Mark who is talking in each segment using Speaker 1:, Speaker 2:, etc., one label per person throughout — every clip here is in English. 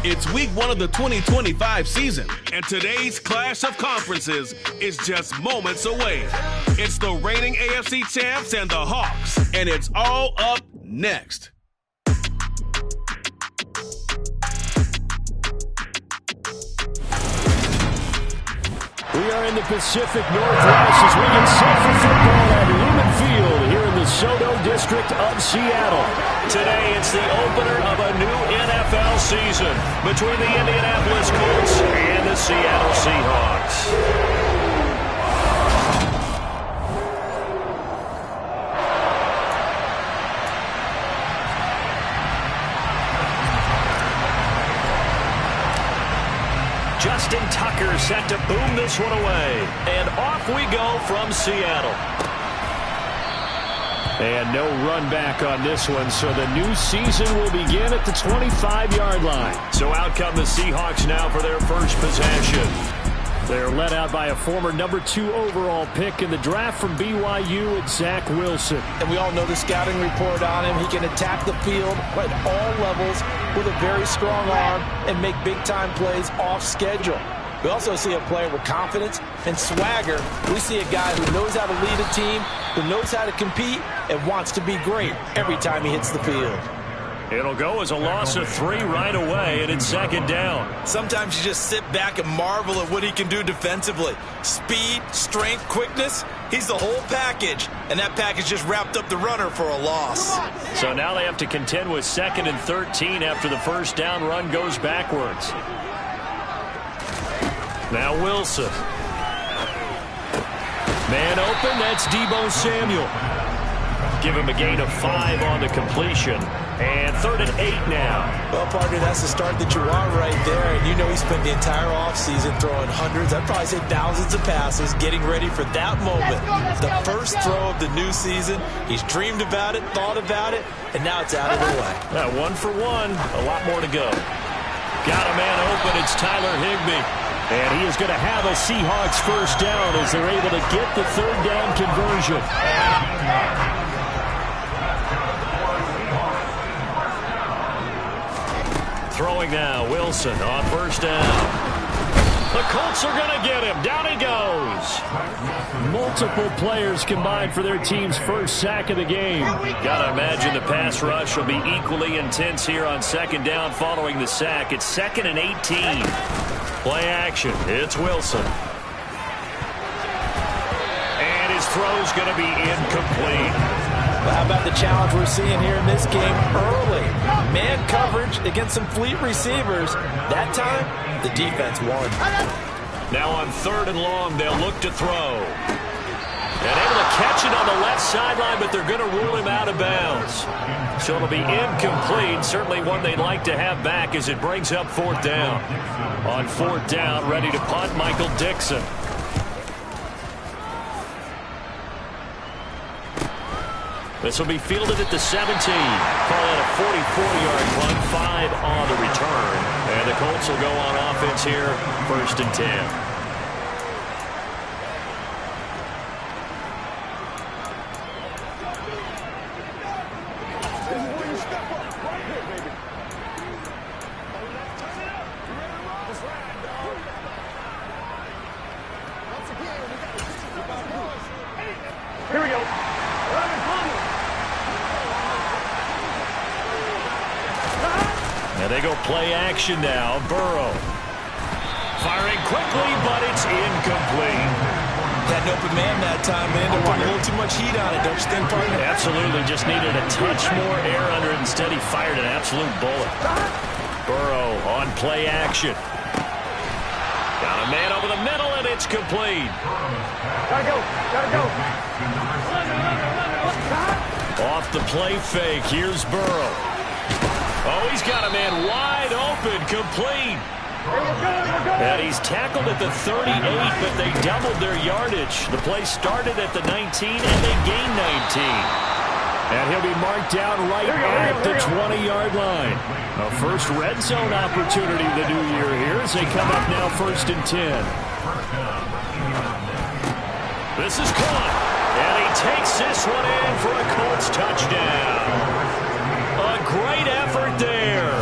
Speaker 1: It's week 1 of the 2025 season, and today's clash of conferences is just moments away. It's the reigning AFC champs and the Hawks, and it's all up next.
Speaker 2: We are in the Pacific Northwest as we get set for football at Lumen Field here in the SoDo district of Seattle. Today, it's the opener of a new NFL season between the Indianapolis Colts and the Seattle Seahawks. Justin Tucker set to boom this one away. And off we go from Seattle. And no run back on this one, so the new season will begin at the 25-yard line. So out come the Seahawks now for their first possession. They're led out by a former number 2 overall pick in the draft from BYU, it's Zach Wilson.
Speaker 3: And we all know the scouting report on him. He can attack the field at all levels with a very strong arm and make big-time plays off schedule. We also see a player with confidence and swagger. We see a guy who knows how to lead a team, who knows how to compete, and wants to be great every time he hits the field.
Speaker 2: It'll go as a loss of 3 right away, and it's second down.
Speaker 3: Sometimes you just sit back and marvel at what he can do defensively. Speed, strength, quickness, he's the whole package. And that package just wrapped up the runner for a loss.
Speaker 2: So now they have to contend with 2nd and 13 after the first down run goes backwards. Now Wilson. Man open, that's Deebo Samuel. Give him a gain of 5 on the completion. And 3rd and 8 now.
Speaker 3: Well, partner, that's the start that you want right there. And you know he spent the entire offseason throwing hundreds, I'd probably say thousands of passes, getting ready for that moment. The first throw of the new season. He's dreamed about it, thought about it, and now it's out of the way.
Speaker 2: Now 1 for 1, a lot more to go. Got a man open, it's Tyler Higbee. And he is going to have a Seahawks first down as they're able to get the 3rd down conversion. Throwing now, Wilson on first down. The Colts are going to get him. Down he goes. Multiple players combined for their team's first sack of the game. Got to imagine the pass rush will be equally intense here on 2nd down following the sack. It's 2nd and 18. Play action. It's Wilson. And his throw's going to be incomplete.
Speaker 3: Well, how about the challenge we're seeing here in this game early? Man coverage against some fleet receivers. That time, the defense won.
Speaker 2: Now on 3rd and long, they'll look to throw. And able to catch it on the left sideline, but they're going to rule him out of bounds. So it'll be incomplete. Certainly one they'd like to have back as it brings up 4th down. On 4th down, ready to punt, Michael Dixon. This will be fielded at the 17. Call it a 44-yard punt, 5 on the return. And the Colts will go on offense here, 1st and 10.
Speaker 4: Here we go.
Speaker 2: And they go play action now. Burrow. Firing quickly, but it's incomplete.
Speaker 3: Had an open man that time, but ended up putting a little too much heat on it, don't you think, partner?
Speaker 2: Absolutely. Just needed a touch more air under it. Instead, he fired an absolute bullet. Burrow on play action. Got a man over the middle, and it's complete.
Speaker 4: Gotta go. Gotta go.
Speaker 2: Off the play fake. Here's Burrow. Oh, he's got a man wide open, complete. And he's tackled at the 38, but they doubled their yardage. The play started at the 19, and they gained 19. And he'll be marked down right at the 20-yard line. A first red zone opportunity the new year here as they come up now 1st and 10. This is caught, and he takes this one in for a Colts touchdown. A great effort there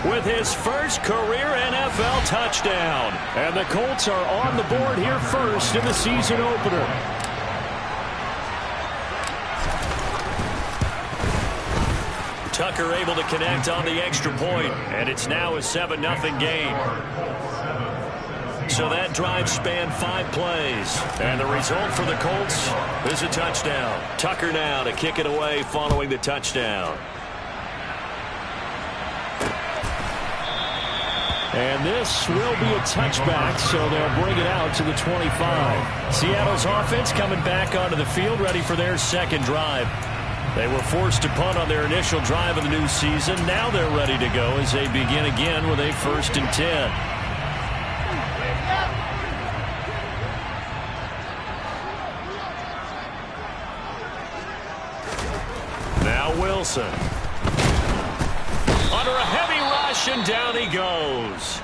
Speaker 2: with his his first career NFL touchdown. And the Colts are on the board here first in the season opener. Tucker able to connect on the extra point, and it's now a 7-0 game. So that drive spanned 5 plays, and the result for the Colts is a touchdown. Tucker now to kick it away following the touchdown.
Speaker 5: And this will be a touchback, so they'll bring it out to the 25.
Speaker 2: Seattle's offense coming back onto the field, ready for their second drive. They were forced to punt on their initial drive of the new season. Now they're ready to go as they begin again with a 1st and 10. Now Wilson. Under a heavy rush, and down he goes.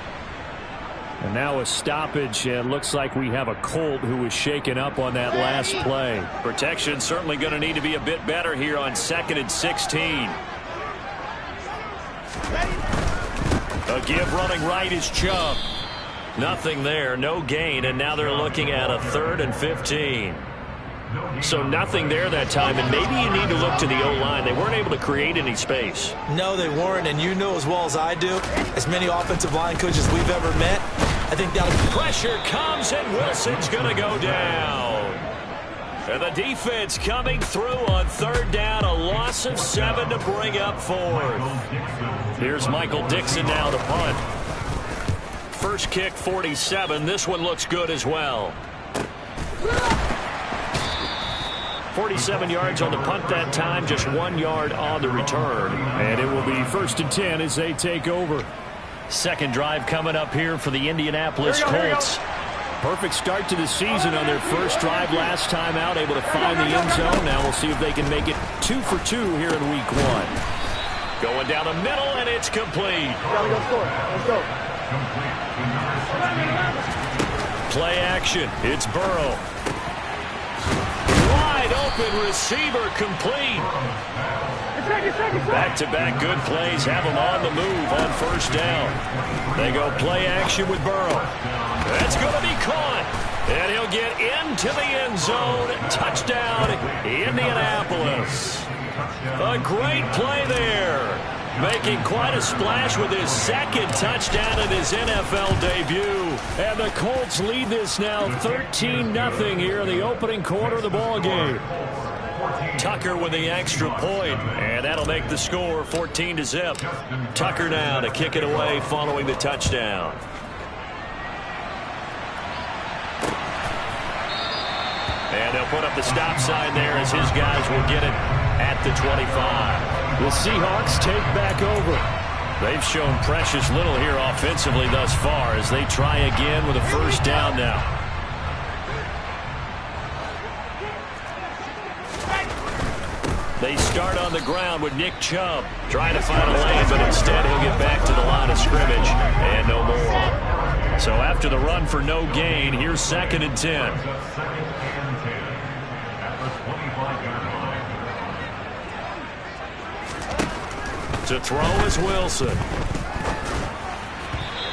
Speaker 5: And now a stoppage, and looks like we have a Colt who was shaken up on that last play.
Speaker 2: Protection certainly going to need to be a bit better here on 2nd and 16. A give running right is Chubb. Nothing there, no gain, and now they're looking at a 3rd and 15. So nothing there that time, and maybe you need to look to the O-line. They weren't able to create any space.
Speaker 3: No, they weren't, and you know as well as I do, as many offensive line coaches we've ever met, I think that'll...
Speaker 2: Pressure comes, and Wilson's going to go down. And the defense coming through on 3rd down, a loss of 7 to bring up 4th. Here's Michael Dixon now to punt. First kick, 47. This one looks good as well. 47 yards on the punt that time, just 1 yard on the return.
Speaker 5: And it will be 1st and 10 as they take over.
Speaker 2: Second drive coming up here for the Indianapolis Colts.
Speaker 5: Perfect start to the season on their first drive last time out, able to find the end zone. Now we'll see if they can make it 2 for 2 here in week 1.
Speaker 2: Going down the middle, and it's complete.
Speaker 4: Let's go.
Speaker 2: Play action. It's Burrow. Wide open receiver, complete. Back-to-back good plays have them on the move on 1st down. They go play action with Burrow. That's going to be caught. And he'll get into the end zone. Touchdown, Indianapolis. A great play there. Making quite a splash with his 2nd touchdown in his NFL debut.
Speaker 5: And the Colts lead this now 13-0 here in the opening quarter of the ball game.
Speaker 2: Tucker with the extra point, and that'll make the score 14-0. Tucker now to kick it away following the touchdown. And they'll put up the stop sign there as his guys will get it at the 25.
Speaker 5: The Seahawks take back over.
Speaker 2: They've shown precious little here offensively thus far as they try again with a 1st down now. They start on the ground with Nick Chubb trying to find a lane, but instead he'll get back to the line of scrimmage and no more. So after the run for no gain, here's 2nd and 10. To throw is Wilson.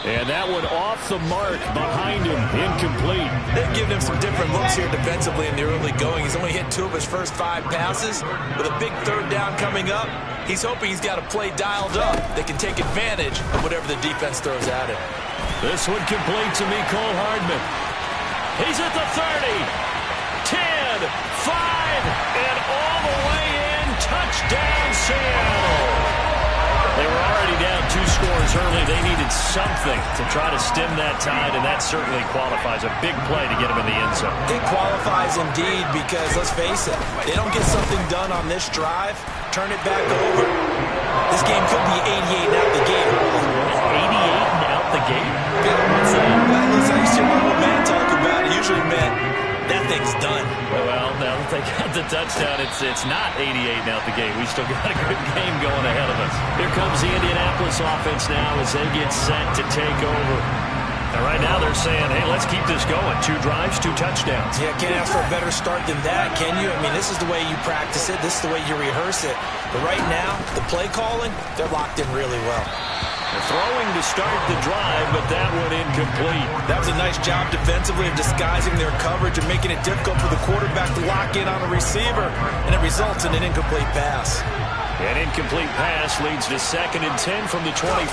Speaker 5: And that one off the mark behind him, incomplete.
Speaker 3: They've given him some different looks here defensively in the early going. He's only hit 2 of his first 5 passes. With a big 3rd down coming up, he's hoping he's got a play dialed up that can take advantage of whatever the defense throws at him.
Speaker 2: This one complete to Mecole Hardman. He's at the 30, 10, 5, and all the way in. Touchdown, Seattle. They were already down 2 scores early. They needed something to try to stem that tide, and that certainly qualifies. A big play to get them in the end zone.
Speaker 3: It qualifies indeed because, let's face it, they don't get something done on this drive, turn it back over. This game could be 88 and out the gate.
Speaker 2: 88 and out the gate?
Speaker 3: What's that? Well, listen, I used to hear my old man talk about it. Usually meant that thing's done.
Speaker 2: Well, now that they got the touchdown, it's not 88 and out the gate. We still got a good game going ahead of us. Here comes the Indianapolis offense now as they get set to take over. And right now they're saying, hey, let's keep this going. 2 drives, 2 touchdowns.
Speaker 3: Yeah, can't ask for a better start than that, can you? I mean, this is the way you practice it. This is the way you rehearse it. But right now, the play calling, they're locked in really well.
Speaker 2: Throwing to start the drive, but that one incomplete.
Speaker 3: That was a nice job defensively of disguising their coverage and making it difficult for the quarterback to lock in on a receiver, and it results in an incomplete pass.
Speaker 2: An incomplete pass leads to 2nd and 10 from the 25.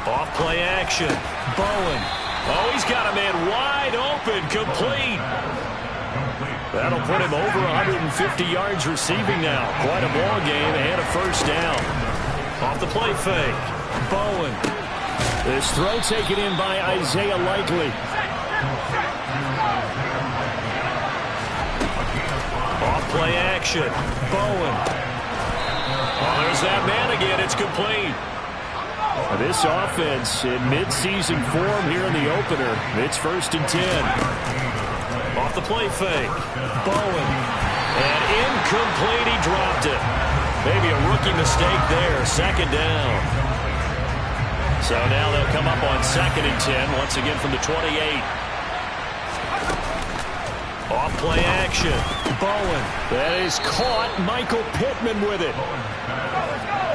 Speaker 2: Off play action. Bowen. Oh, he's got a man wide open, complete. That'll put him over 150 yards receiving now. Quite a ball game and a first down. Off the play fake. Bowen.
Speaker 5: This throw taken in by Isaiah Likely.
Speaker 2: Off play action. Bowen. Oh, there's that man again. It's complete.
Speaker 5: This offense in midseason form here in the opener. It's 1st and 10.
Speaker 2: Off the play fake. Bowen. And incomplete. He dropped it. Maybe a rookie mistake there. 2nd down. So now they'll come up on 2nd and 10. Once again from the 28. Off play action. Bowen.
Speaker 5: That is caught. Michael Pittman with it.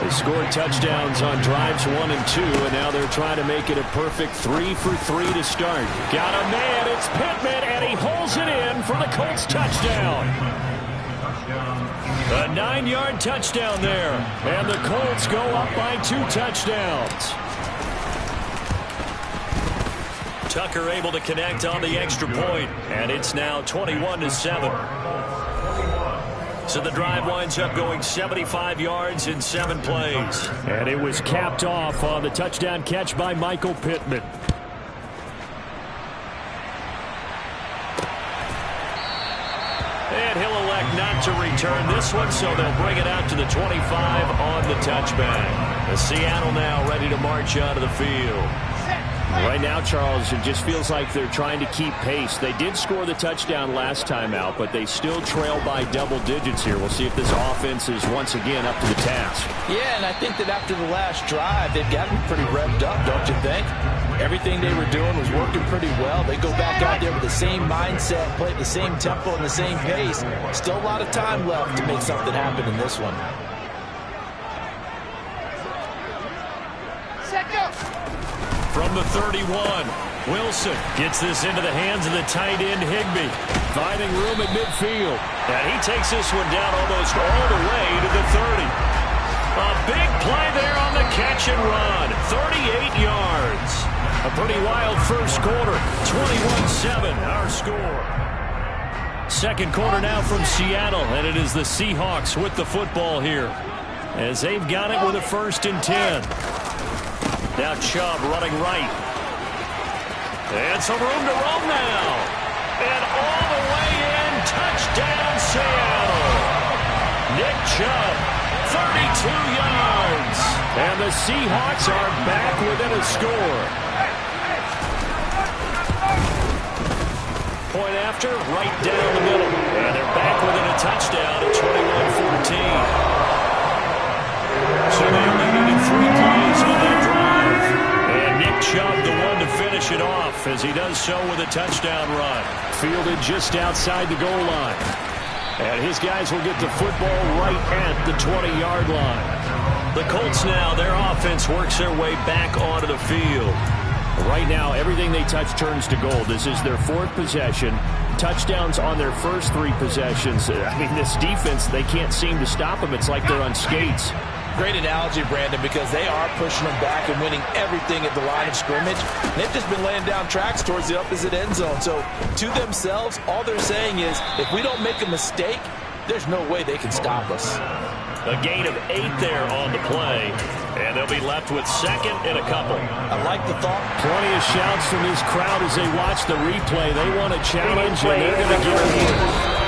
Speaker 5: They scored touchdowns on drives 1 and 2, and now they're trying to make it a perfect 3 for 3 to start.
Speaker 2: Got a man. It's Pittman, and he holds it in for the Colts touchdown. A 9-yard touchdown there, and the Colts go up by 2 touchdowns. Tucker able to connect on the extra point, and it's now 21-7. So the drive winds up going 75 yards in 7 plays.
Speaker 5: And it was capped off on the touchdown catch by Michael Pittman.
Speaker 2: And he'll elect not to return this one, so they'll bring it out to the 25 on the touchback. The Seattle now ready to march out of the field.
Speaker 5: Right now, Charles, it just feels like they're trying to keep pace. They did score the touchdown last time out, but they still trail by double digits here. We'll see if this offense is once again up to the task.
Speaker 3: Yeah, and I think that after the last drive, they've gotten pretty revved up, don't you think? Everything they were doing was working pretty well. They go back out there with the same mindset, play at the same tempo and the same pace. Still a lot of time left to make something happen in this one.
Speaker 2: From the 31, Wilson gets this into the hands of the tight end Higbee.
Speaker 5: Finding room at midfield.
Speaker 2: And he takes this one down almost all the way to the 30. A big play there on the catch and run. 38 yards. A pretty wild first quarter. 21-7, our score. Second quarter now from Seattle, and it is the Seahawks with the football here, as they've got it with a 1st and 10. Now Chubb running right. And some room to roam now. And all the way in. Touchdown, Seattle. Nick Chubb, 32 yards.
Speaker 5: And the Seahawks are back within a score.
Speaker 2: Point after, right down the middle. And they're back within a touchdown at 21-14. So they only needed 3 plays on that drive. And Nick Chubb, the one to finish it off, as he does so with a touchdown run.
Speaker 5: Fielded just outside the goal line. And his guys will get the football right at the 20-yard line.
Speaker 2: The Colts now, their offense works their way back onto the field.
Speaker 5: Right now, everything they touch turns to gold. This is their 4th possession. Touchdowns on their first 3 possessions. I mean, this defense, they can't seem to stop them. It's like they're on skates.
Speaker 3: Great analogy, Brandon, because they are pushing them back and winning everything at the line of scrimmage. And they've just been laying down tracks towards the opposite end zone. So to themselves, all they're saying is, if we don't make a mistake, there's no way they can stop us.
Speaker 2: A gain of 8 there on the play. And they'll be left with 2nd and a couple.
Speaker 3: I like the thought.
Speaker 5: Plenty of shouts from this crowd as they watch the replay. They want a challenge, and they're going to give it.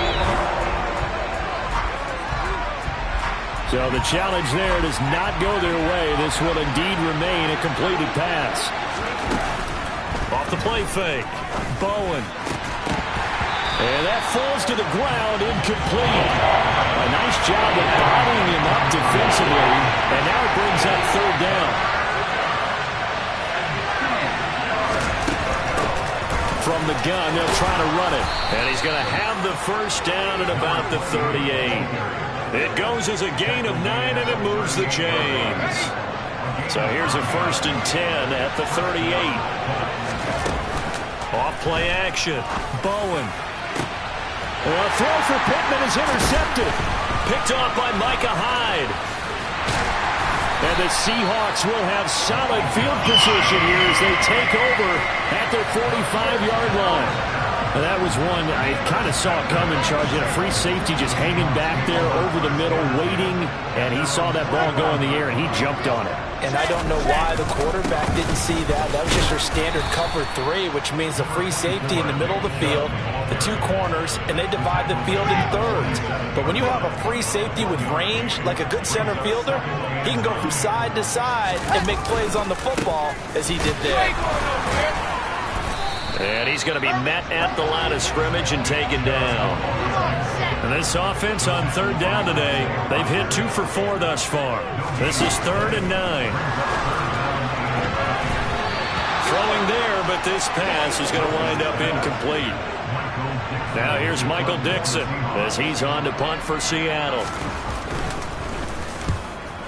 Speaker 5: So the challenge there does not go their way. This will indeed remain a completed pass.
Speaker 2: Off the play fake. Bowen.
Speaker 5: And that falls to the ground, incomplete. A nice job of bottling him up defensively. And now it brings up 3rd down. From the gun, they'll try to run it.
Speaker 2: And he's going to have the first down at about the 38. It goes as a gain of 9, and it moves the chains. So here's a 1st and 10 at the 38. Off play action. Bowen. A throw for Pittman is intercepted. Picked off by Micah Hyde. And the Seahawks will have solid field position here as they take over at their 45-yard line. And that was one I kind of saw it coming, Charles. You had a free safety just hanging back there over the middle, waiting, and he saw that ball go in the air, and he jumped on it.
Speaker 3: And I don't know why the quarterback didn't see that. That was just your standard cover 3, which means the free safety in the middle of the field, the 2 corners, and they divide the field in thirds. But when you have a free safety with range, like a good center fielder, he can go from side to side and make plays on the football as he did there.
Speaker 2: And he's going to be met at the line of scrimmage and taken down. And this offense on 3rd down today, they've hit 2 for 4 thus far. This is 3rd and 9. Throwing there, but this pass is going to wind up incomplete. Now here's Michael Dixon as he's on to punt for Seattle.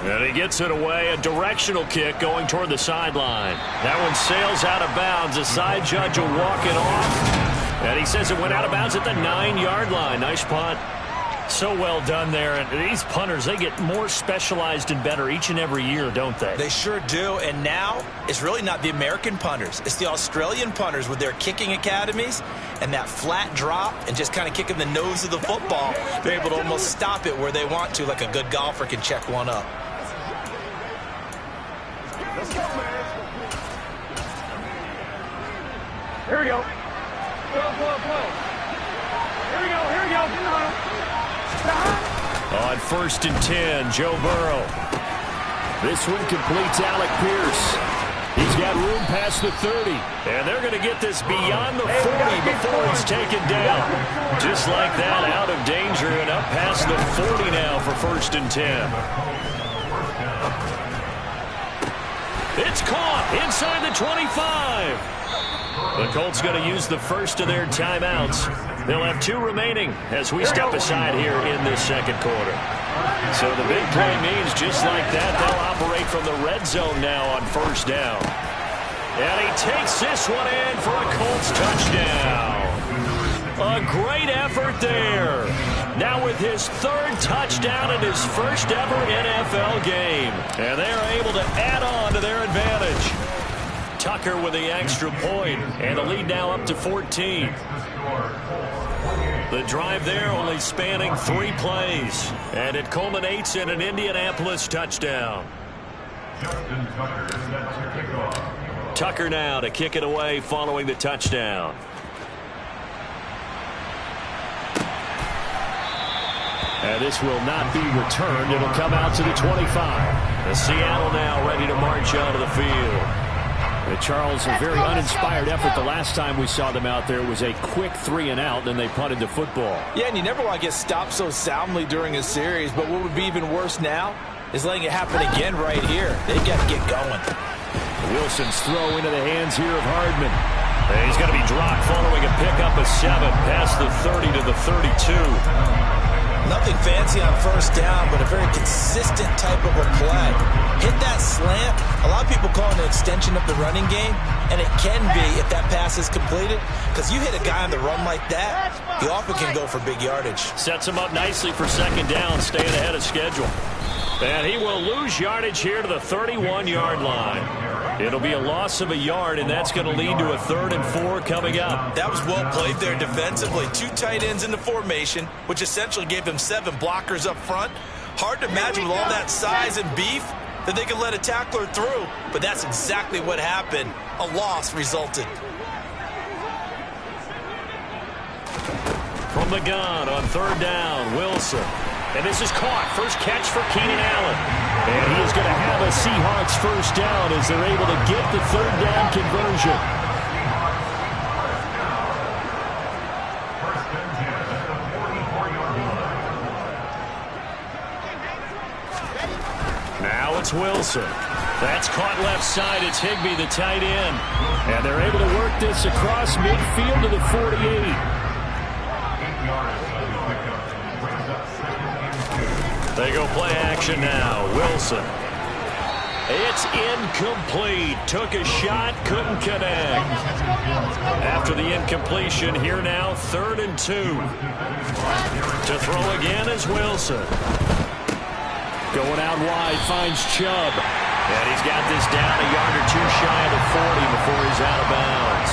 Speaker 2: And he gets it away, a directional kick going toward the sideline. That one sails out of bounds. The side judge will walk it off. And he says it went out of bounds at the 9-yard line. Nice punt. So well done there. And these punters, they get more specialized and better each and every year, don't they?
Speaker 3: They sure do. And now it's really not the American punters. It's the Australian punters with their kicking academies and that flat drop and just kind of kicking the nose of the football. They're able to almost stop it where they want to, like a good golfer can check one up.
Speaker 4: Here we go. Flow. Here we go.
Speaker 2: On 1st and 10, Joe Burrow. This one completes Alec Pierce. He's got room past the 30. And they're going to get this beyond the 40 before he's taken down. Just like that, out of danger and up past the 40 now for 1st and 10. It's caught inside the 25. The Colts going to use the first of their timeouts. They'll have 2 remaining as we step aside here in this 2nd quarter. So the big play means just like that, they'll operate from the red zone now on 1st down. And he takes this one in for a Colts touchdown. A great effort there. Now with his 3rd touchdown in his 1st ever NFL game. And they are able to add on to their advantage. Tucker with the extra point, and the lead now up to 14. The drive there only spanning 3 plays, and it culminates in an Indianapolis touchdown. Tucker now to kick it away following the touchdown. And this will not be returned. It'll come out to the 25. The Seattle now ready to march onto the field. Charles, a very uninspired effort the last time we saw them out there. It was a quick 3 and out, then they punted the football.
Speaker 3: Yeah, and you never want to get stopped so soundly during a series, but what would be even worse now is letting it happen again right here. They've got to get going.
Speaker 2: Wilson's throw into the hands here of Hardman. And he's going to be dropped following a pickup of 7 past the 30 to the 32.
Speaker 3: Nothing fancy on 1st down, but a very consistent type of a play. Hit that slant. A lot of people call it an extension of the running game, and it can be if that pass is completed, because you hit a guy on the run like that, he often can go for big yardage.
Speaker 2: Sets him up nicely for 2nd down, staying ahead of schedule. And he will lose yardage here to the 31-yard line. It'll be a loss of a yard, and that's going to lead to a 3rd and 4 coming up.
Speaker 3: That was well played there defensively. 2 tight ends in the formation, which essentially gave them 7 blockers up front. Hard to imagine with all that size and beef that they could let a tackler through, but that's exactly what happened. A loss resulted.
Speaker 2: From the gun on 3rd down, Wilson. And this is caught. First catch for Keenan Allen. And he is going to have a Seahawks 1st down as they're able to get the 3rd down conversion. Now it's Wilson. That's caught left side. It's Higbee, the tight end. And they're able to work this across midfield to the 48. They go play action now. Wilson. It's incomplete. Took a shot, couldn't connect. After the incompletion, here now, 3rd and 2. To throw again is Wilson.
Speaker 5: Going out wide, finds Chubb.
Speaker 2: And he's got this down a yard or two shy of the 40 before he's out of bounds.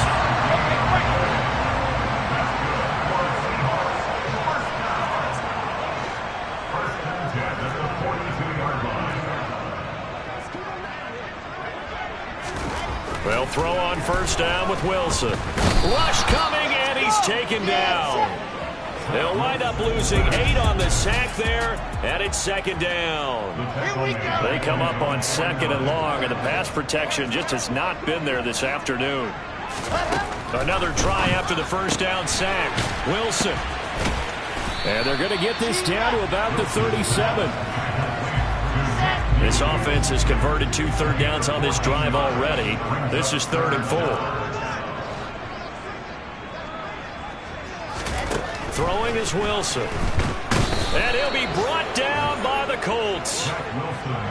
Speaker 2: Well, throw on 1st down with Wilson. Rush coming, and he's taken down. They'll wind up losing 8 on the sack there, and it's 2nd down. They come up on 2nd and long, and the pass protection just has not been there this afternoon. Another try after the 1st down sack. Wilson.
Speaker 5: And they're going to get this down to about the 37.
Speaker 2: This offense has converted 2 third downs on this drive already. This is 3rd and 4. Throwing is Wilson. And he'll be brought down by the Colts.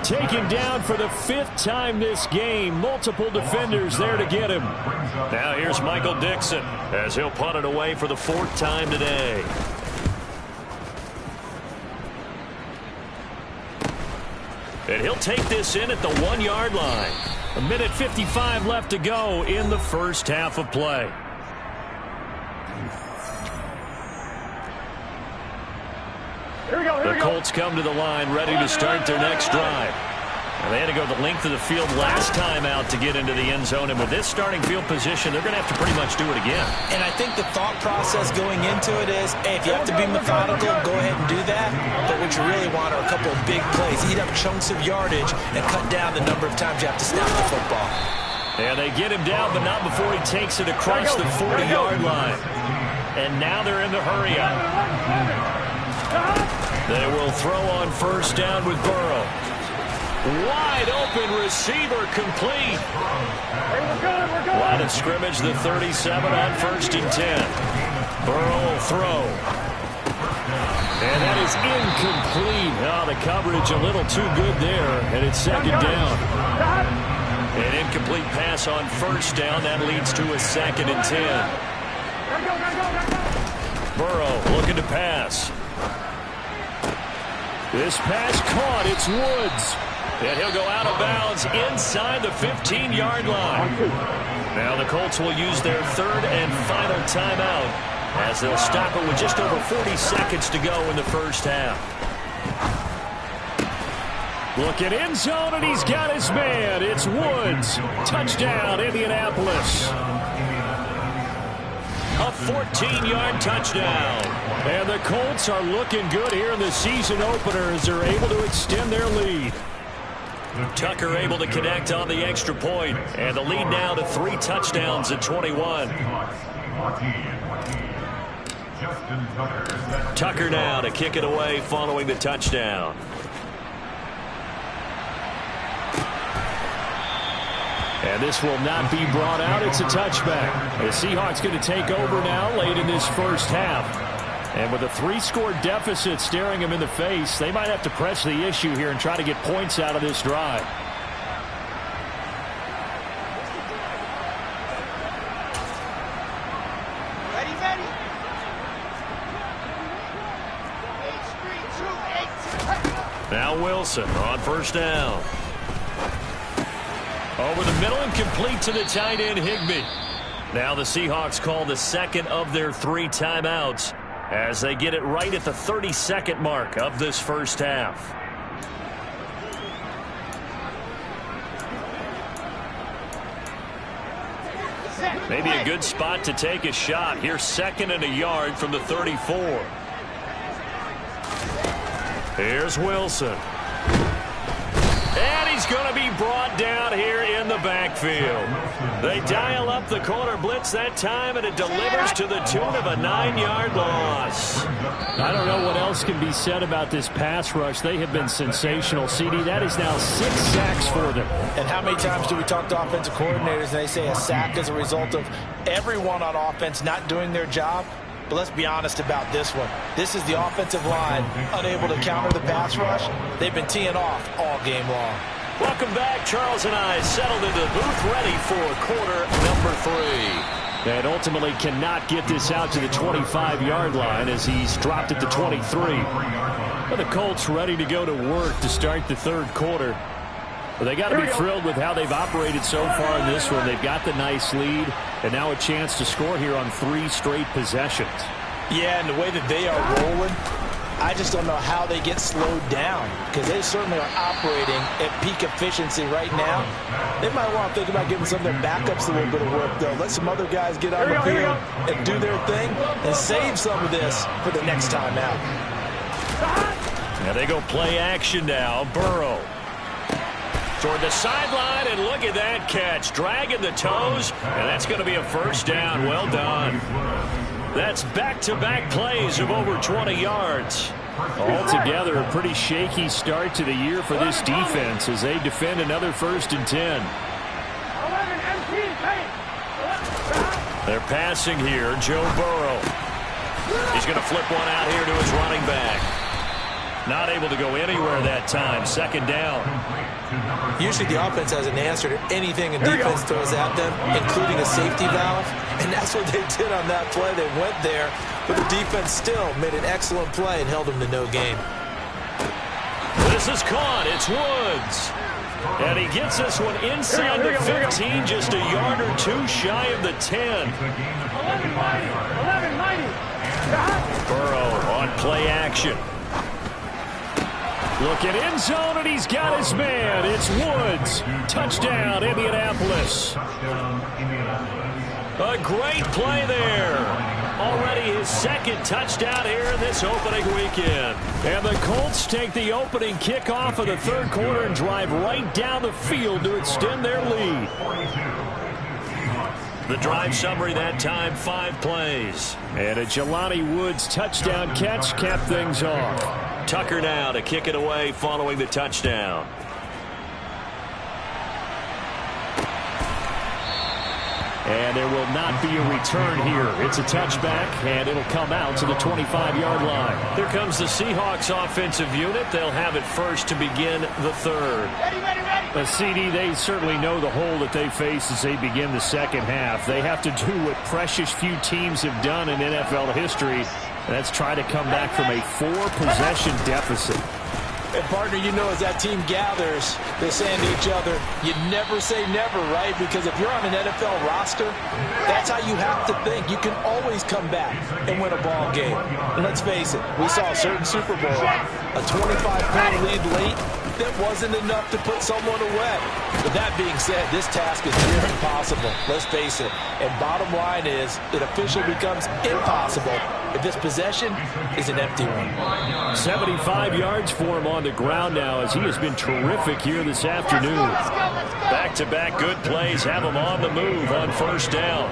Speaker 5: Taken down for the 5th time this game. Multiple defenders there to get him.
Speaker 2: Now here's Michael Dixon as he'll punt it away for the 4th time today. And he'll take this in at the 1-yard line.
Speaker 5: 1:55 left to go in the first half of play.
Speaker 2: The Colts come to the line ready to start their next drive. And they had to go the length of the field last time out to get into the end zone. And with this starting field position, they're going to have to pretty much do it again.
Speaker 3: And I think the thought process going into it is, hey, if you have to be methodical, go ahead and do that. But what you really want are a couple of big plays. Eat up chunks of yardage and cut down the number of times you have to snap the football.
Speaker 2: And they get him down, but not before he takes it across the 40-yard line. And now they're in the hurry-up. They will throw on 1st down with Burrow. Wide open receiver complete. Line of scrimmage, the 37 on 1st and 10. Burrow will throw.
Speaker 5: And that is incomplete. Oh, the coverage a little too good there, and it's 2nd down.
Speaker 2: An incomplete pass on 1st down. That leads to a 2nd and 10. Burrow looking to pass.
Speaker 5: This pass caught. It's Woods.
Speaker 2: And he'll go out of bounds inside the 15-yard line. Now the Colts will use their 3rd and final timeout as they'll stop it with just over 40 seconds to go in the first half.
Speaker 5: Looking end zone, and he's got his man. It's Woods. Touchdown, Indianapolis.
Speaker 2: A 14-yard touchdown.
Speaker 5: And the Colts are looking good here in the season opener as they're able to extend their lead.
Speaker 2: Tucker able to connect on the extra point. And the lead now to 3 touchdowns at 21. Tucker now to kick it away following the touchdown.
Speaker 5: And this will not be brought out. It's a touchback. The Seahawks going to take over now late in this first half. And with a 3-score deficit staring them in the face, they might have to press the issue here and try to get points out of this drive.
Speaker 4: Ready.
Speaker 2: Now Wilson on 1st down. Over the middle and complete to the tight end, Higbee. Now the Seahawks call the 2nd of their 3 timeouts as they get it right at the 32nd mark of this first half. Maybe a good spot to take a shot. Here's 2nd and a yard from the 34. Here's Wilson. And he's going to be brought down here in the backfield. They dial up the corner blitz that time, and it delivers to the tune of a 9-yard loss.
Speaker 5: I don't know what else can be said about this pass rush. They have been sensational, CD. That is now 6 sacks for them.
Speaker 3: And how many times do we talk to offensive coordinators and they say a sack is a result of everyone on offense not doing their job? But let's be honest about this one. This is the offensive line unable to counter the pass rush. They've been teeing off all game long.
Speaker 2: Welcome back. Charles and I settled into the booth ready for quarter number 3.
Speaker 5: And ultimately cannot get this out to the 25-yard line as he's dropped it to 23. But the Colts ready to go to work to start the third quarter. But they got to be thrilled with how they've operated so far in this one. They've got the nice lead, and now a chance to score here on 3 straight possessions.
Speaker 3: Yeah, and the way that they are rolling, I just don't know how they get slowed down, because they certainly are operating at peak efficiency right now. They might want to think about giving some of their backups a little bit of work, though. Let some other guys get on the field and do their thing and save some of this for the next time out.
Speaker 2: Now they go play action now. Burrow toward the sideline, and look at that catch. Dragging the toes, and that's going to be a first down. Well done. That's back-to-back plays of over 20 yards.
Speaker 5: Altogether, a pretty shaky start to the year for this defense as they defend another 1st and 10.
Speaker 2: They're passing here. Joe Burrow. He's going to flip one out here to his running back. Not able to go anywhere that time. 2nd down.
Speaker 3: Usually the offense has an answer to anything a defense throws at them, including a safety valve, and that's what they did on that play. They went there, but the defense still made an excellent play and held them to no gain.
Speaker 2: This is caught. It's Woods. And he gets this one inside the 15, just a yard or 2 shy of the 10.
Speaker 4: 11-90.
Speaker 2: Burrow on play action.
Speaker 5: Looking end zone, and he's got his man. It's Woods. Touchdown, Indianapolis.
Speaker 2: A great play there. Already his 2nd touchdown here in this opening weekend.
Speaker 5: And the Colts take the opening kickoff of the 3rd quarter and drive right down the field to extend their lead.
Speaker 2: The drive summary that time, 5 plays.
Speaker 5: And a Jelani Woods touchdown catch capped things off.
Speaker 2: Tucker now to kick it away following the touchdown.
Speaker 5: And there will not be a return here. It's a touchback, and it'll come out to the 25-yard line.
Speaker 2: Here comes the Seahawks offensive unit. They'll have it first to begin the 3rd.
Speaker 5: But CD, they certainly know the hole that they face as they begin the 2nd half. They have to do what precious few teams have done in NFL history. That's try to come back from a 4-possession deficit.
Speaker 3: And, partner, you know, as that team gathers, they're saying to each other, you never say never, right? Because if you're on an NFL roster, that's how you have to think. You can always come back and win a ball game. And let's face it, we saw a certain Super Bowl, a 25-point lead late, that wasn't enough to put someone away. With that being said, this task is near impossible. Let's face it. And bottom line is, it officially becomes impossible if this possession is an empty one.
Speaker 5: 75 yards for him on the ground now as he has been terrific here this afternoon.
Speaker 2: Back-to-back good plays have him on the move on 1st down.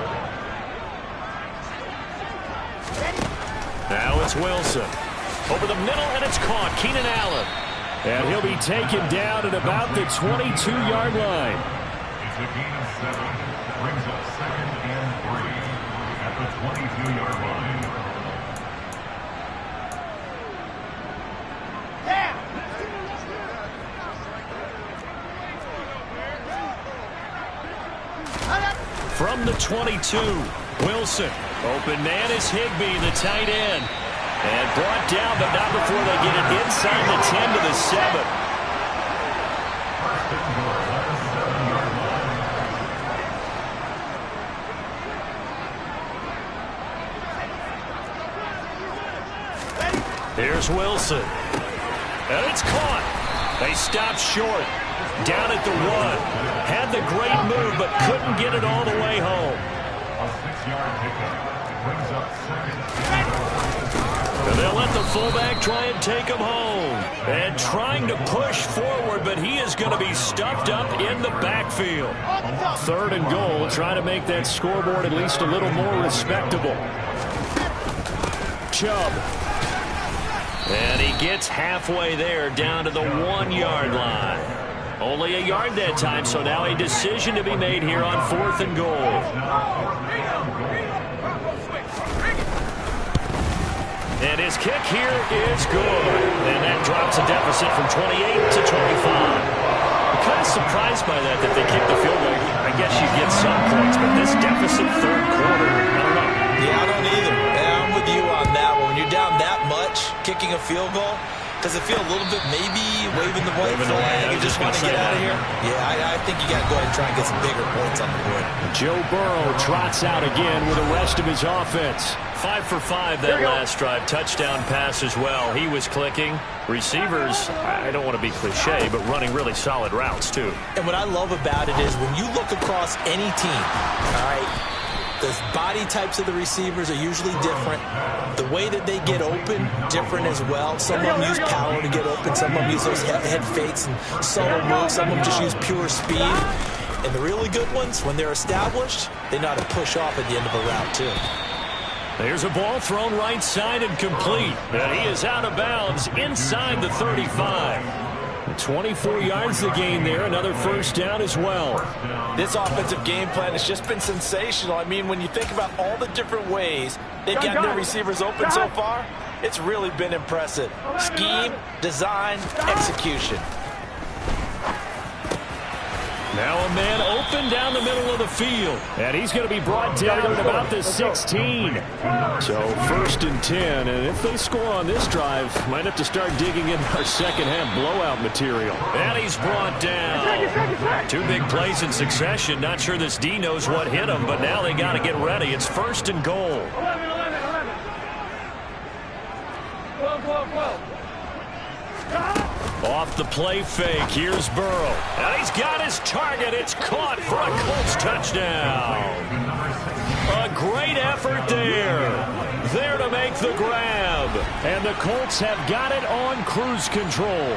Speaker 2: Now it's Wilson. Over the middle, and it's caught. Keenan Allen.
Speaker 5: And he'll be taken down at about the 22-yard line.
Speaker 6: It's a gain of 7. Brings up 2nd and 3 at the 22-yard line.
Speaker 2: From the 22, Wilson. Open man is Higbee, the tight end. And brought down, but not before they get it inside the 10 to the 7. Here's Wilson. And it's caught. They stopped short. Down at the 1. Had the great move, but couldn't get it all the way home.
Speaker 6: A 6-yard pickup. Brings up 2nd.
Speaker 2: And they'll let the fullback try and take him home. And trying to push forward, but he is going to be stuffed up in the backfield.
Speaker 5: 3rd and goal, trying to make that scoreboard at least a little more respectable. Chubb.
Speaker 2: And he gets halfway there, down to the 1-yard line. Only a yard that time, so now a decision to be made here on 4th and goal. And his kick here is good. And that drops a deficit from 28 to 25.
Speaker 5: kind of surprised by that they kicked the field goal. I guess you get some points, but this deficit third quarter, I don't know.
Speaker 3: Yeah, I don't either. Yeah, I'm with you on that one. When you're down that much, kicking a field goal, does it feel a little bit maybe waving the white flag? You just want to get out of here? Yeah, I think you got to go ahead and try and get some bigger points on the board.
Speaker 5: Joe Burrow trots out again with the rest of his offense. 5 for 5 that last drive. Touchdown pass as well. He was clicking. Receivers, I don't want to be cliche, but running really solid routes too.
Speaker 3: And what I love about it is when you look across any team, all right, the body types of the receivers are usually different. The way that they get open, different as well. Some of them use power to get open. Some of them use those head fakes and subtle moves. Some of them just use pure speed. And the really good ones, when they're established, they know how to push off at the end of a route too.
Speaker 5: There's a ball thrown right side and complete. And he is out of bounds inside the 35. 24 yards to gain there. Another first down as well.
Speaker 3: This offensive game plan has just been sensational. I mean, when you think about all the different ways they've gotten their receivers open so far, it's really been impressive. Scheme, design, execution.
Speaker 5: Now a man open down the middle of the field. And he's going to be brought down at about the 16. So first and 10. And if they score on this drive, might have to start digging in our second half blowout material. And he's brought down. 2 big plays in succession. Not sure this D knows what hit him, but now they got to get ready. It's first and goal.
Speaker 4: 12.
Speaker 5: Off the play fake, here's Burrow. And he's got his target. It's caught for a Colts touchdown. A great effort there. There to make the grab. And the Colts have got it on cruise control.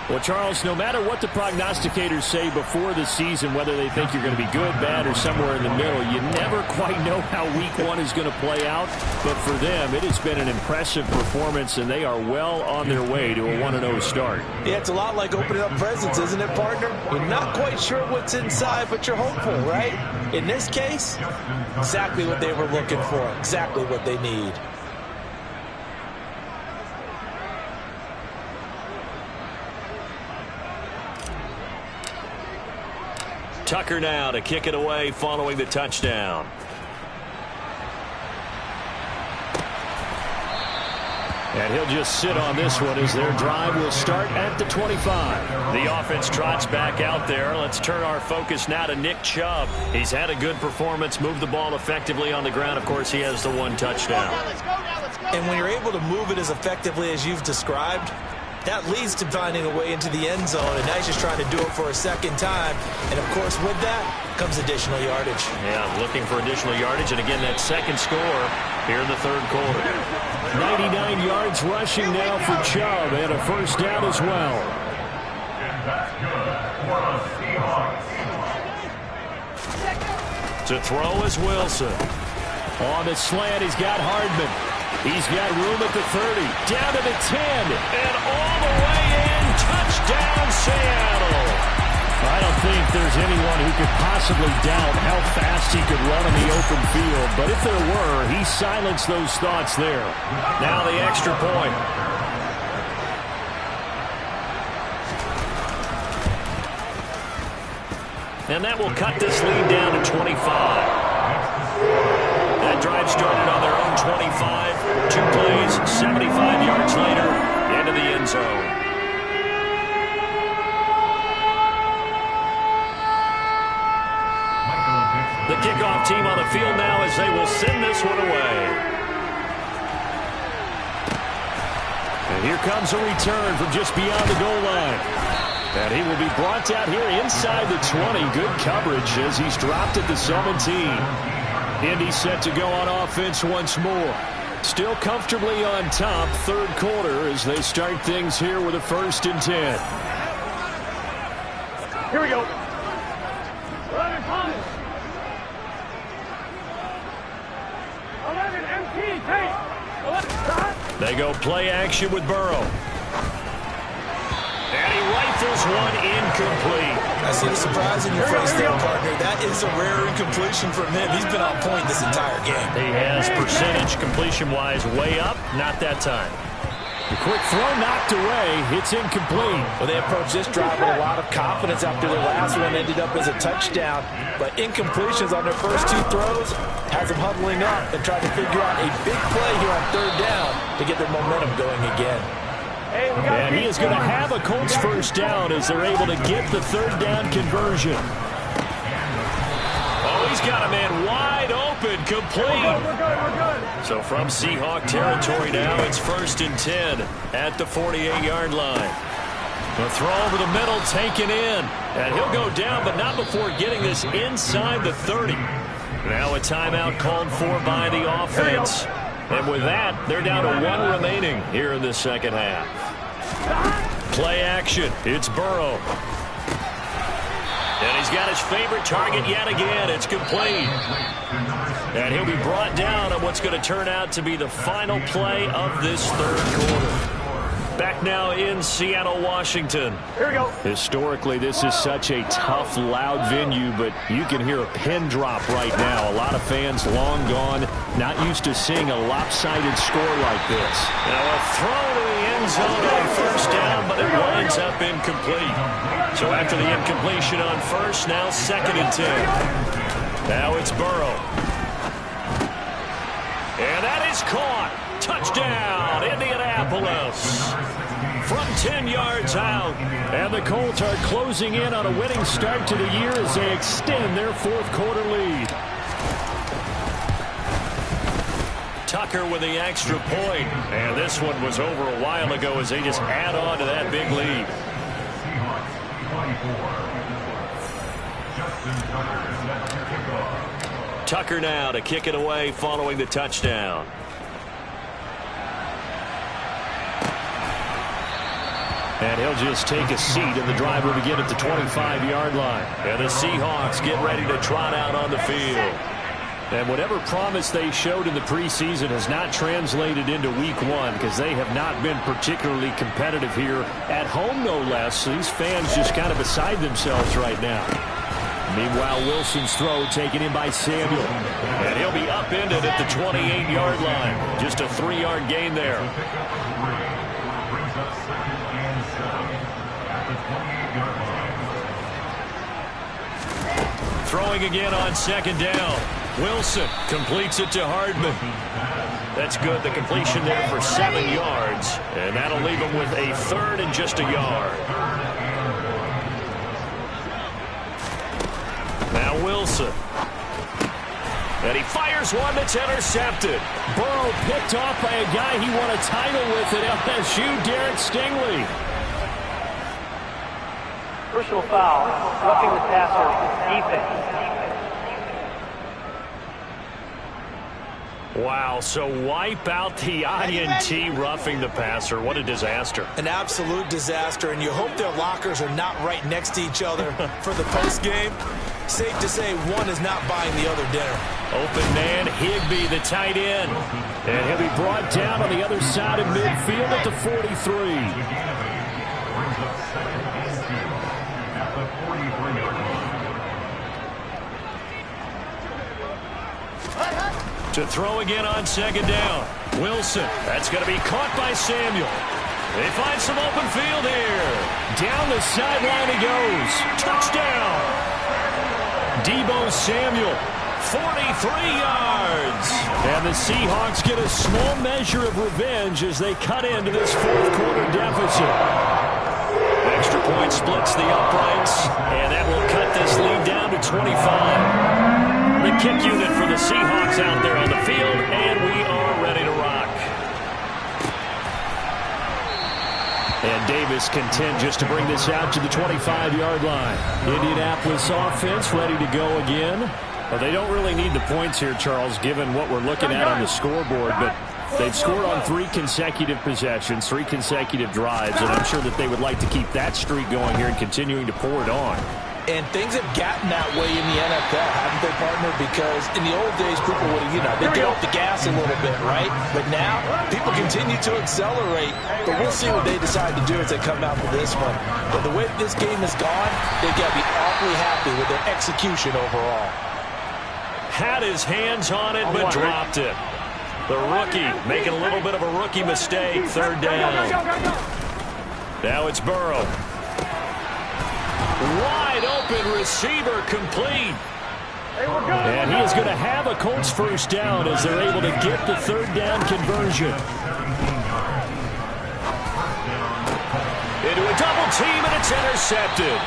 Speaker 5: Well, Charles, no matter what the prognosticators say before the season, whether they think you're going to be good, bad, or somewhere in the middle, you never quite know how week 1 is going to play out. But for them, it has been an impressive performance, and they are well on their way to a 1-0 start.
Speaker 3: Yeah, it's a lot like opening up presents, isn't it, partner? You're not quite sure what's inside, but you're hopeful, right? In this case, exactly what they were looking for, exactly what they need.
Speaker 5: Tucker now to kick it away following the touchdown. And he'll just sit on this one as their drive will start at the 25. The offense trots back out there. Let's turn our focus now to Nick Chubb. He's had a good performance, moved the ball effectively on the ground. Of course, he has the 1 touchdown.
Speaker 3: And when you're able to move it as effectively as you've described, that leads to finding a way into the end zone, and now he's just trying to do it for a second time. And, of course, with that comes additional yardage.
Speaker 5: Yeah, looking for additional yardage, and again, that second score here in the third quarter. 99 yards rushing now for Chubb, and a first down as well.
Speaker 6: And that's good for the Seahawks.
Speaker 5: To throw is Wilson. On the slant, he's got Hardman. He's got room at the 30, down to the 10, and all the way in. Touchdown, Seattle. I don't think there's anyone who could possibly doubt how fast he could run on the open field, but if there were, he silenced those thoughts there. Now the extra point. And that will cut this lead down to 25. That drive started on their own 25. 2 plays, 75 yards later, into the end zone. The kickoff team on the field now as they will send this one away. And here comes a return from just beyond the goal line. And he will be brought out here inside the 20. Good coverage as he's dropped at the 17. Indy set to go on offense once more. Still comfortably on top, third quarter as they start things here with a 1st and 10.
Speaker 4: Here we go. 11 Thomas. 11 MT. Take. 11.
Speaker 5: They go play action with Burrow. And he rifles one incomplete.
Speaker 3: I see the surprise in your face there, partner. That is a rare incompletion from him. He's been on point this entire game.
Speaker 5: He has percentage completion-wise way up. Not that time. The quick throw knocked away. It's incomplete.
Speaker 3: Well, they approached this drive with a lot of confidence after the last one ended up as a touchdown. But incompletions on their first two throws has them huddling up and trying to figure out a big play here on third down to get their momentum going again.
Speaker 5: And he is going to have a Colts first down as they're able to get the third down conversion. Oh, he's got a man wide open, complete.
Speaker 4: We're good.
Speaker 5: So from Seahawk territory now, it's 1st and 10 at the 48-yard line. The throw over the middle, taken in. And he'll go down, but not before getting this inside the 30. Now a timeout called for by the offense. And with that, they're down to 1 remaining here in the second half. Play action. It's Burrow. And he's got his favorite target yet again. It's complete. And he'll be brought down on what's going to turn out to be the final play of this third quarter. Back now in Seattle, Washington.
Speaker 4: Here we go.
Speaker 5: Historically, this is such a tough, loud venue, but you can hear a pin drop right now. A lot of fans long gone, not used to seeing a lopsided score like this. Now a throw to the end zone on first down, but it winds up incomplete. So after the incompletion on first, now 2nd and 10. Now it's Burrow. And that is caught. Touchdown, Indianapolis. From 10 yards out. And the Colts are closing in on a winning start to the year as they extend their fourth quarter lead. Tucker with the extra point. And this one was over a while ago as they just add on to that big lead. Tucker now to kick it away following the touchdown. And he'll just take a seat, and the drive will begin at the 25-yard line. And the Seahawks get ready to trot out on the field. And whatever promise they showed in the preseason has not translated into week 1 because they have not been particularly competitive here at home, no less. So these fans just kind of beside themselves right now. Meanwhile, Wilson's throw taken in by Samuel. And he'll be upended at the 28-yard line. Just a 3-yard gain there. Throwing again on 2nd down. Wilson completes it to Hardman. That's good. The completion there for 7 yards. And that'll leave him with a 3rd and just a yard. Now Wilson. And he fires one that's intercepted. Burrow picked off by a guy he won a title with at LSU, Derek Stingley.
Speaker 7: Personal foul, roughing the passer, defense.
Speaker 5: Wow, so wipe out the INT, roughing the passer. What a disaster.
Speaker 3: An absolute disaster, and you hope their lockers are not right next to each other for the postgame. Safe to say one is not buying the other dinner.
Speaker 5: Open man, Higbee, the tight end. And he'll be brought down on the other side of midfield at the 43. To throw again on 2nd down. Wilson. That's going to be caught by Samuel. They find some open field here. Down the sideline he goes. Touchdown. Deebo Samuel. 43 yards. And the Seahawks get a small measure of revenge as they cut into this fourth quarter deficit. Extra point splits the uprights. And that will cut this lead down to 25. The kick unit for the Seahawks out there on the field, and we are ready to rock. And Davis content just to bring this out to the 25-yard line. Indianapolis offense ready to go again. Well, they don't really need the points here, Charles, given what we're looking at on the scoreboard, but they've scored on 3 consecutive possessions, 3 consecutive drives, and I'm sure that they would like to keep that streak going here and continuing to pour it on.
Speaker 3: And things have gotten that way in the NFL, haven't they, partner? Because in the old days, people would have, they'd get off the gas a little bit, right? But now, people continue to accelerate. But we'll see what they decide to do as they come out for this one. But the way this game has gone, they've got to be awfully happy with their execution overall.
Speaker 5: Had his hands on it, but dropped it. The rookie making a little bit of a rookie mistake. Third down. Now it's Burrow. Wide open receiver, complete. And he is going to have a Colts first down as they're able to get the third down conversion. Into a double team, and it's intercepted.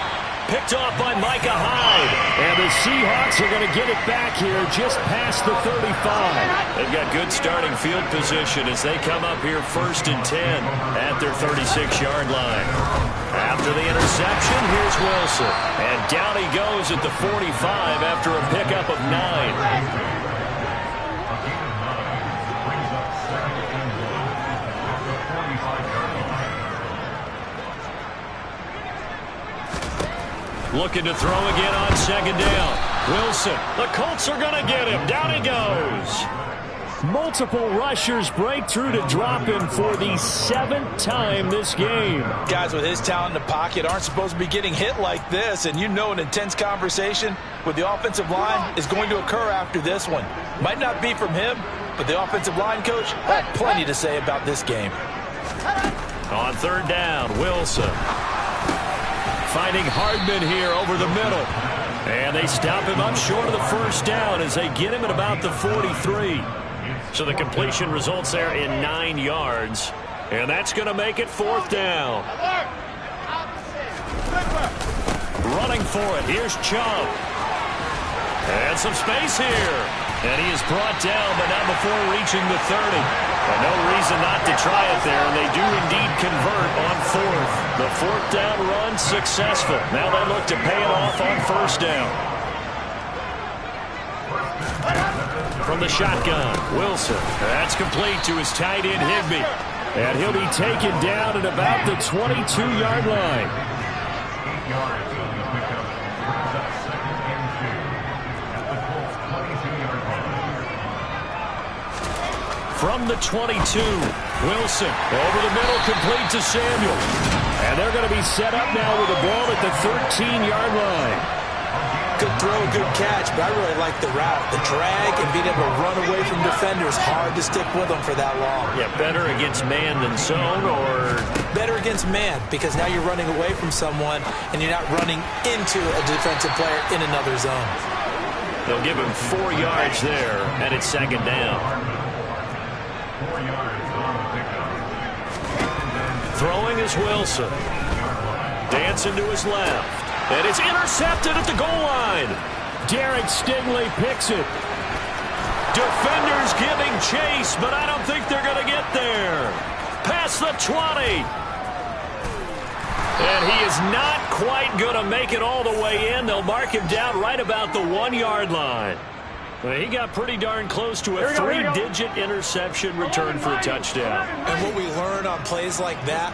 Speaker 5: Picked off by Micah Hyde. And the Seahawks are going to get it back here just past the 35. They've got good starting field position as they come up here 1st and 10 at their 36-yard line. After the interception, here's Wilson. And down he goes at the 45 after a pickup of 9. Looking to throw again on 2nd down. Wilson. The Colts are going to get him. Down he goes. Multiple rushers break through to drop him for the 7th time this game.
Speaker 3: Guys with his talent in the pocket aren't supposed to be getting hit like this, and you know an intense conversation with the offensive line is going to occur after this one. Might not be from him, but the offensive line coach had plenty to say about this game.
Speaker 5: On 3rd down, Wilson. Finding Hardman here over the middle. And they stop him up short of the first down as they get him at about the 43. So the completion results there in 9 yards. And that's going to make it 4th down. Running for it. Here's Chubb. And some space here. And he is brought down, but not before reaching the 30. And no reason not to try it there, and they do indeed convert on 4th. The 4th down run successful. Now they look to pay it off on 1st down. From the shotgun, Wilson. That's complete to his tight end, Higbee. And he'll be taken down at about the 22-yard line.
Speaker 6: 8 yards on the pickup. Brings up 2nd and 2 at the Colts 22-yard line.
Speaker 5: From the 22, Wilson over the middle, complete to Samuel. And they're going to be set up now with the ball at the 13-yard line.
Speaker 3: Good throw, good catch, but I really like the route. The drag and being able to run away from defenders, hard to stick with them for that long.
Speaker 5: Yeah, better against man than zone, or?
Speaker 3: Better against man, because now you're running away from someone and you're not running into a defensive player in another zone.
Speaker 5: They'll give him 4 yards there, and it's 2nd down.
Speaker 6: 4 yards on the pickup.
Speaker 5: Throwing is Wilson. Dancing to his left. And it's intercepted at the goal line. Derek Stingley picks it. Defenders giving chase, but I don't think they're going to get there. Past the 20. And he is not quite going to make it all the way in. They'll mark him down right about the 1-yard line. Well, he got pretty darn close to a 3-digit interception return for a touchdown.
Speaker 3: And what we learn on plays like that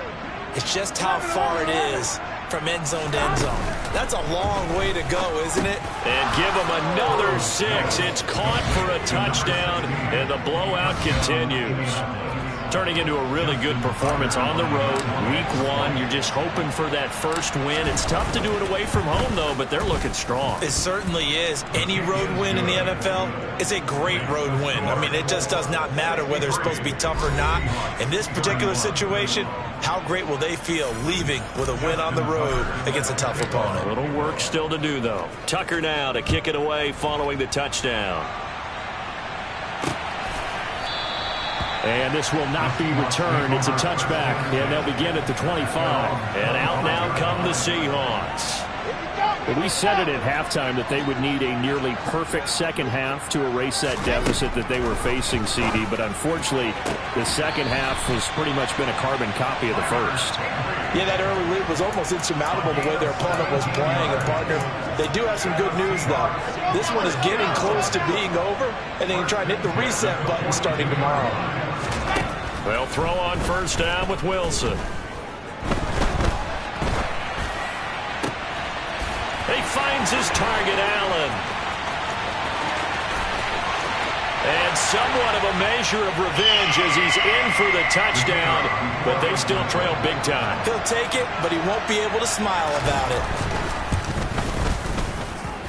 Speaker 3: is just how far it is from end zone to end zone. That's a long way to go, isn't it?
Speaker 5: And give him another 6. It's caught for a touchdown, and the blowout continues. Turning into a really good performance on the road. Week 1, you're just hoping for that first win. It's tough to do it away from home, though, but they're looking strong.
Speaker 3: It certainly is. Any road win in the NFL is a great road win. I mean, it just does not matter whether it's supposed to be tough or not. In this particular situation, how great will they feel leaving with a win on the road against a tough opponent?
Speaker 5: A little work still to do, though. Tucker now to kick it away following the touchdown. And this will not be returned. It's a touchback, and they'll begin at the 25. And out now come the Seahawks. Well, we said it at halftime that they would need a nearly perfect second half to erase that deficit that they were facing, CD. But unfortunately, the second half has pretty much been a carbon copy of the first.
Speaker 3: Yeah, that early lead was almost insurmountable the way their opponent was playing. And, partner, they do have some good news, though. This one is getting close to being over, and they can try and hit the reset button starting tomorrow.
Speaker 5: They'll throw on first down with Wilson. He finds his target, Allen. And somewhat of a measure of revenge as he's in for the touchdown, but they still trail big time.
Speaker 3: He'll take it, but he won't be able to smile about it.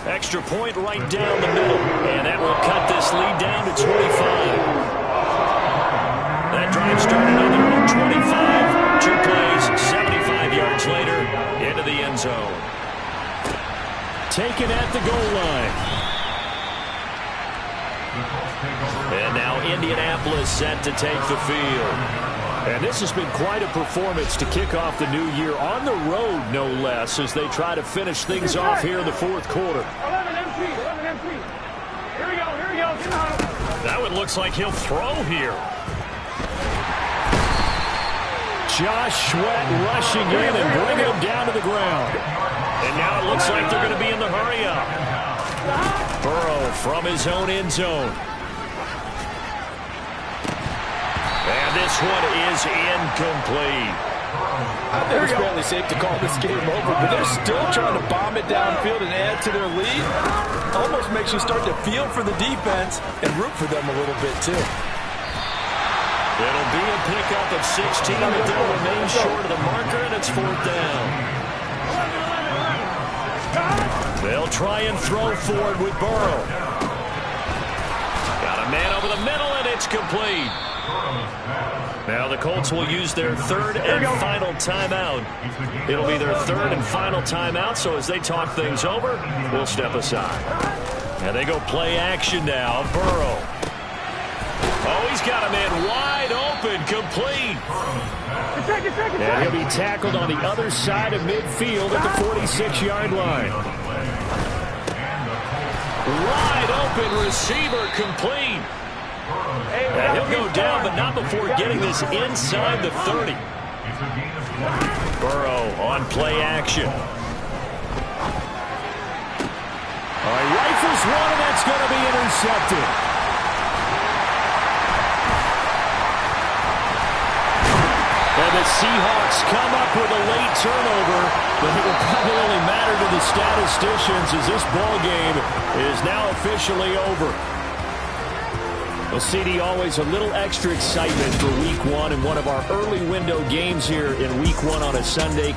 Speaker 5: Extra point right down the middle, and that will cut this lead down to 25. zone. Taken at the goal line. And now Indianapolis set to take the field. And this has been quite a performance to kick off the new year on the road, no less, as they try to finish things off here in the fourth quarter.
Speaker 4: 11 MP. Here we go. Get out.
Speaker 2: That one looks like he'll throw here.
Speaker 5: Josh Sweat rushing in and bringing him down to the ground.
Speaker 2: And now it looks like they're going to be in the hurry-up.
Speaker 5: Burrow from his own end zone.
Speaker 2: And this one is incomplete.
Speaker 3: I think it's fairly safe to call this game over, but they're still trying to bomb it downfield and add to their lead. Almost makes you start to feel for the defense and root for them a little bit, too.
Speaker 2: It'll be a pickup of 16, but they'll remain short of the marker, and it's fourth down. They'll try and throw forward with Burrow. Got a man over the middle, and it's complete. Now the Colts will use their third and final timeout. It'll be their third and final timeout, so as they talk things over, we'll step aside. And they go play action now. Burrow. Oh, he's got a man wide open, complete.
Speaker 5: And he'll be tackled on the other side of midfield at the 46-yard line.
Speaker 2: Wide open receiver, complete. And he'll go down, but not before getting this inside the 30.
Speaker 5: Burrow on play action. All right, rifles one, and that's going to be intercepted. And the Seahawks come up with a late turnover, but it will probably only matter to the statisticians as this ball game is now officially over. Well, CD, always a little extra excitement for Week 1 and one of our early window games here in Week 1 on a Sunday.